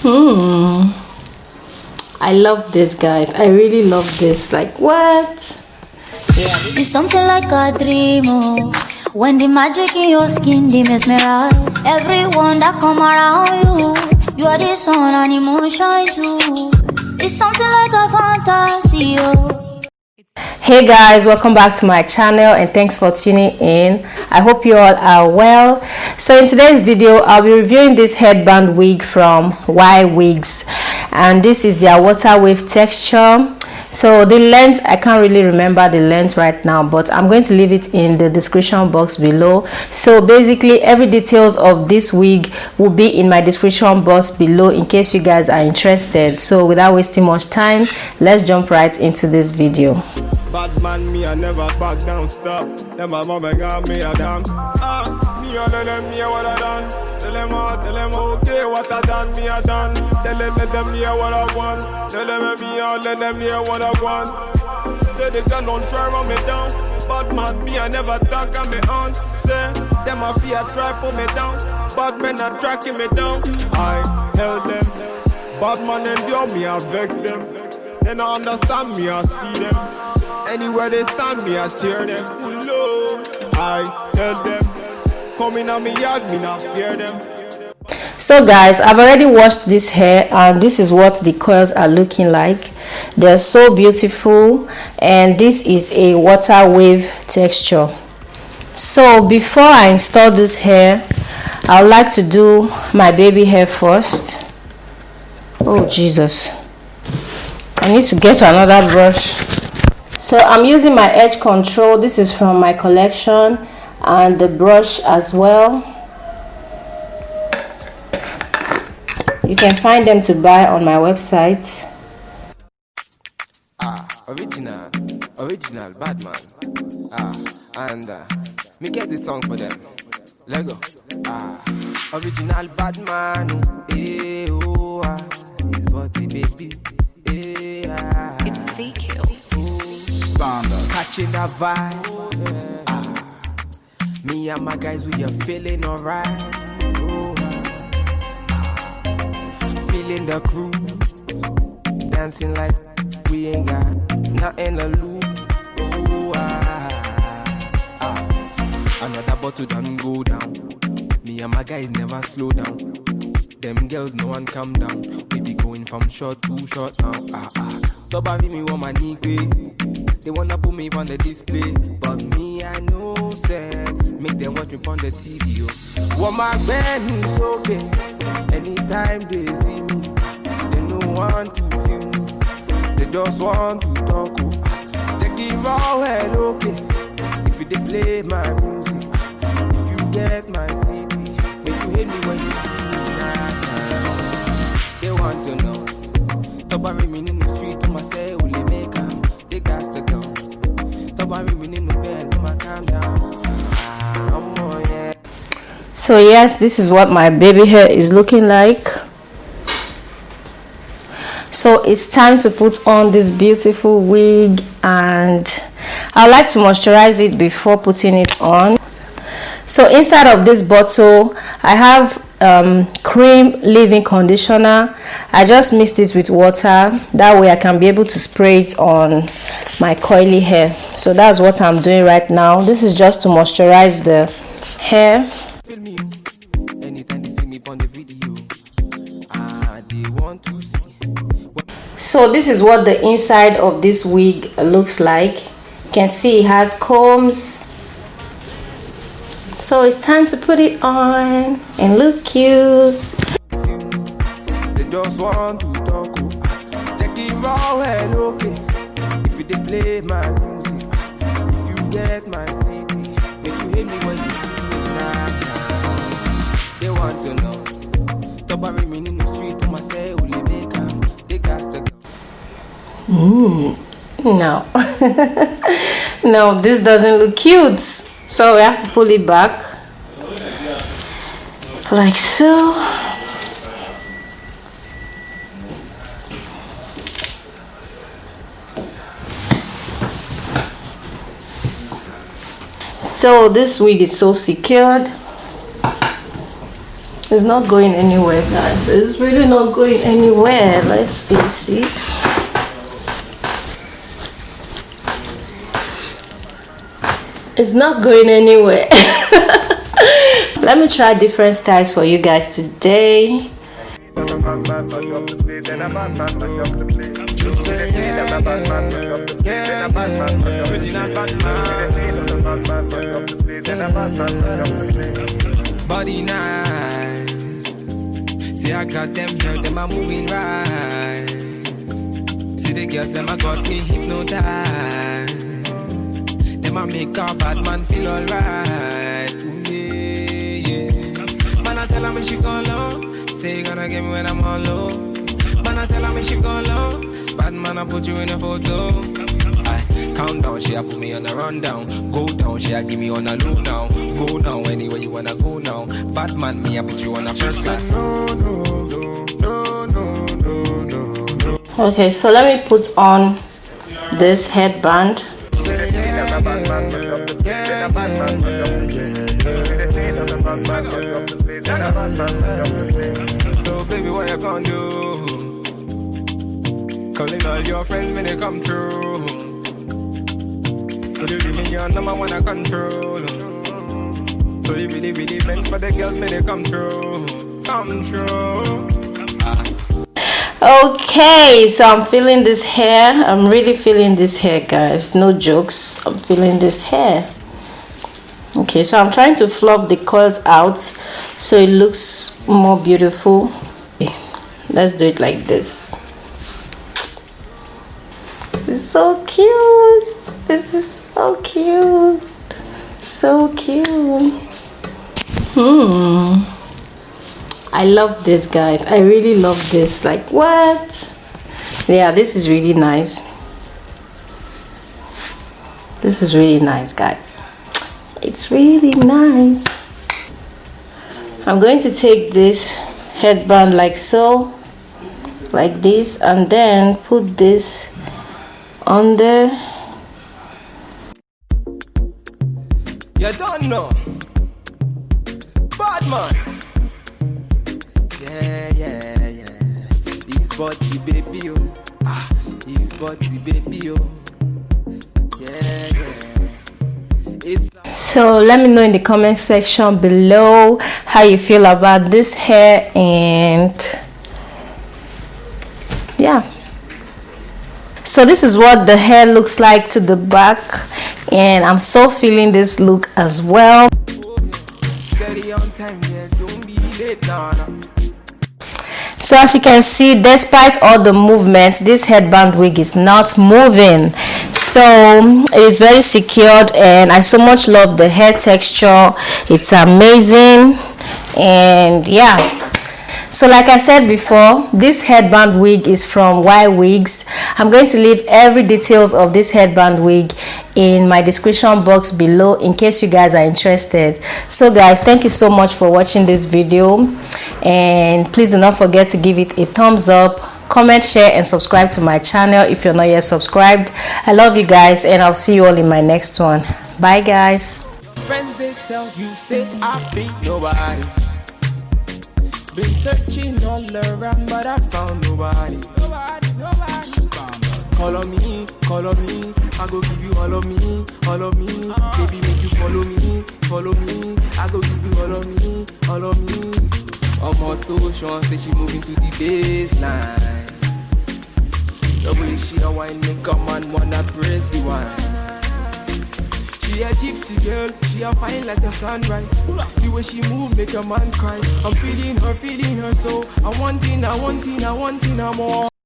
I love this, guys. I really love this. Like, what? It's something like a dream, oh. When the magic in your skin, they mesmerize everyone that come around you. You are the sun and emotion too. It's something like a fantasy, oh. Hey guys, welcome back to my channel and thanks for tuning in. I hope you all are well. So in today's video, I'll be reviewing this headband wig from Ywigs, and this is their water wave texture. So the length, I can't really remember the length right now, but I'm going to leave it in the description box below. So basically every details of this wig will be in my description box below in case you guys are interested. So without wasting much time, let's jump right into this video. Bad man, me I never back down, stop. Then my mama got me a damn. Me a tell them me what I done. Tell them okay what I done, me I done. Tell them let them hear what I want. Tell them me out, let them hear what I want. Say the girl don't try run me down. Bad man, me I never talk on me on. Say them a fear try pull me down. Bad men are tracking me down. I held them. Bad man endure me, I vex them. They don't understand me, I see them. Anywhere they stand, me I tear them. Low, I tell them. Coming on me yard, me not fear them. So guys, I've already washed this hair and this is what the coils are looking like. They're so beautiful, and this is a water wave texture. So before I install this hair, I would like to do my baby hair first. Oh Jesus, I need to get another brush. So I'm using my edge control. This is from my collection, and the brush as well. You can find them to buy on my website. Original bad man. And me get this song for them. Lego. Original bad man. His body baby. It's fake hills. Catching that vibe. Me and my guys, we are feeling alright. Feeling the crew, dancing like we ain't got nothing to lose. Another bottle done go down. Me and my guys never slow down. Them girls, no one calm down. We be going from short to short now. Nobody me want my knee. They wanna put me on the display, but me I know said make them watch me on the TV. Want my band is okay. Anytime they see me, they don't want to feel me. They just want to talk. Take it raw and okay. If they play my music, if you get my CD, make you hate me when you see me now. They want to know. Nobody me in the street to myself, will they make them? They got to go. Nobody me in the bed, my calm down. So yes, this is what my baby hair is looking like. So it's time to put on this beautiful wig, and I like to moisturize it before putting it on. So inside of this bottle I have cream leave-in conditioner. I just mixed it with water, that way I can be able to spray it on my coily hair. So that's what I'm doing right now. This is just to moisturize the hair. So this is what the inside of this wig looks like. You can see it has combs. So it's time to put it on and look cute. They just want to talk. Take it raw and okay. If they play my music, if you get my CD, make you hate me when you see me now. They want to know. Nobody me in the street to myself, will they make them? They got to go. No. No, this doesn't look cute. So we have to pull it back like so. So this wig is so secured. It's not going anywhere, guys. It's really not going anywhere. Let's see. It's not going anywhere. Let me try different styles for you guys today. Body nice. See, I got them here, them are moving right. See the girls, them I got me hypnotized. Them I make a bad man feel alright. Yeah. Man, I tell her me she go low. Say you gonna get me when I'm on low. Man, I tell her me she go low. Bad man, I put you in a photo. Countdown, she a put me on a rundown. Go down, she a give me on a low now. Go now, anywhere you wanna go now. Bad man, me a put you on a first class. No. Okay, so let me put on this headband. So baby, what you gonna do? Calling all your friends when they come through. So you give me your number one I control. So you really meant for the girls when they come through. Okay, so I'm feeling this hair. I'm really feeling this hair, guys. No jokes. I'm feeling this hair. Okay, so I'm trying to fluff the curls out so it looks more beautiful. Okay, let's do it like this. It's so cute. This is so cute. So cute. I love this, guys. I really love this. Like, what? Yeah, this is really nice. This is really nice, guys. It's really nice. I'm going to take this headband like so, like this, and then put this on there. You don't know. Bad man. Yeah. He's body baby, oh. He's body baby, oh. Yeah. So let me know in the comment section below how you feel about this hair, and yeah. So this is what the hair looks like to the back, and I'm so feeling this look as well. So as you can see, despite all the movement, this headband wig is not moving. So it is very secured, and I so much love the hair texture. It's amazing. And yeah, so like I said before, this headband wig is from Ywigs. I'm going to leave every details of this headband wig in my description box below in case you guys are interested. So guys, thank you so much for watching this video, and please do not forget to give it a thumbs up, comment, share, and subscribe to my channel if you're not yet subscribed. I love you guys, and I'll see you all in my next one. Bye guys. Friends, they tell you say I be nobody. Been searching all around, but I found nobody. Call on me, I go give you all of me, baby, make you follow me, I go give you all of me. I'm on Sean say she moving to the baseline. The way she a wine make a man wanna praise the wine. She a gypsy girl, she a fine like the sunrise. The way she move make a man cry. I'm feeling her so I want more.